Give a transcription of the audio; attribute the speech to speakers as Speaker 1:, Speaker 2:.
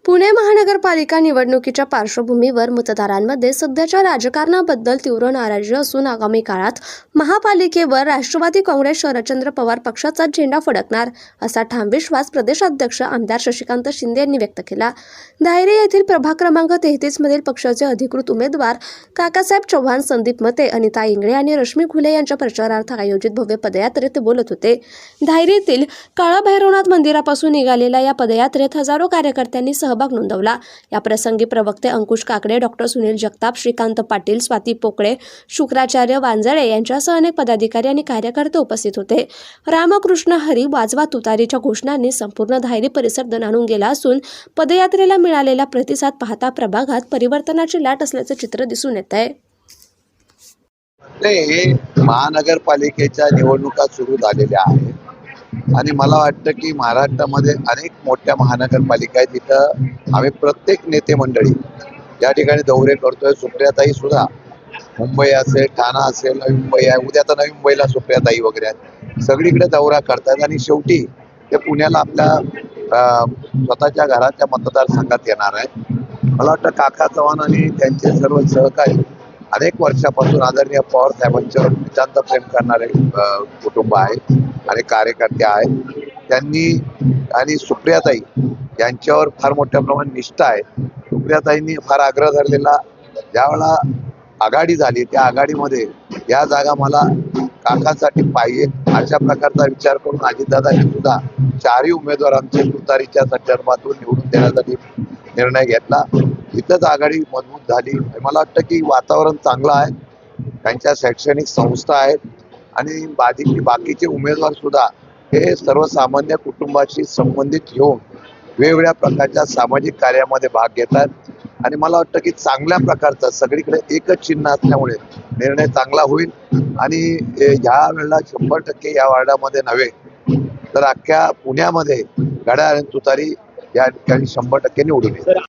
Speaker 1: पुणे महानगरपालिका निवडणुकीच्या पार्श्वभूमीवर मतदारांमध्ये सध्याच्या राजकारणाबद्दल तीव्र नाराजी असून आगामी काळात महापालिकेवर राष्ट्रवादी काँग्रेस शरदचंद्र पवार पक्षाचा झेंडा फडकणार असा ठाम विश्वास प्रदेशाध्यक्ष आमदार शशिकांत शिंदे यांनी व्यक्त केला। धायरी येथील प्रभाग क्रमांक 33 मधील पक्षाचे अधिकृत उमेदवार काकासाहेब चव्हाण, संदीप मते, अनिता इंगळे आणि रश्मी घुले यांच्या प्रचारार्थ आयोजित भव्य पदयात्रेत ते बोलत होते। धायरी येथील काळभैरवनाथ मंदिरापासून निघालेल्या या पदयात्रेत हजारो कार्यकर्त्यांनी सहभाग नोंदवला। या प्रसंगी प्रवक्ते अंकुश काकडे, डॉक्टर सुनील जगताप, श्रीकांत पाटील, स्वाती पोकळे, शुक्राचार्य वांजळे यांच्यासह अनेक पदाधिकारी आणि कार्यकर्ते उपस्थित होते। रामकृष्ण हरी वाजवा तुतारीच्या घोषणांनी संपूर्ण धायरी परिसर दणाणून गेला असून पदयात्रेला मिळालेला प्रतिसाद पाहता प्रभागात परिवर्तनाची लाट असल्याचे चित्र दिसून येत आहे।
Speaker 2: हे महानगरपालिकेच्या निवडणुका सुरू झालेल्या आहेत आणि मला वाटतं की महाराष्ट्रामध्ये अनेक मोठ्या महानगरपालिका आहेत, तिथं आम्ही प्रत्येक नेते मंडळी या ठिकाणी दौरे करतोय। सुप्रियाताई सुद्धा मुंबई असेल, ठाणा असेल, नवी मुंबई आहे, उद्या तर नवी मुंबईला सुप्रियाताई वगैरे आहेत, सगळीकडे दौरा करतात आणि शेवटी ते पुण्याला आपल्या स्वतःच्या घराच्या मतदारसंघात येणार आहे। मला वाटतं काका चव्हाण आणि त्यांचे सर्व सहकारी अनेक वर्षापासून आदरणीय पवार साहेबांच्यावर नितांत प्रेम करणारे कुटुंब आहे आणि कार्यकर्ते आहेत। त्यांनी आणि सुप्रियाताई यांच्यावर फार मोठ्या प्रमाणात निष्ठा आहे। सुप्रियाताईंनी फार आग्रह धरलेला, ज्यावेळेला आघाडी झाली त्या आघाडीमध्ये या जागा मला काकांसाठी पाहिजे अशा प्रकारचा विचार करून अजितदादांनी सुद्धा चारही उमेदवारांचे तुतारीच्या संदर्भातून निवडून देण्यासाठी निर्णय घेतला। इथंच आघाडी मजबूत झाली। मला वाटतं की वातावरण चांगलं आहे, त्यांच्या शैक्षणिक संस्था आहेत आणि बाकीचे उमेदवार सुद्धा हे सर्वसामान्य कुटुंबाशी संबंधित येऊन वेगवेगळ्या प्रकारच्या सामाजिक कार्यामध्ये भाग घेतात आणि मला वाटतं की चांगल्या प्रकारचा सगळीकडे एकच चिन्ह असल्यामुळे निर्णय चांगला होईल आणि ह्या वेळेला 100% या वार्डामध्ये नव्हे तर अख्ख्या पुण्यामध्ये घड्याळ आणि तुतारी या ठिकाणी 100% निवडून येईल।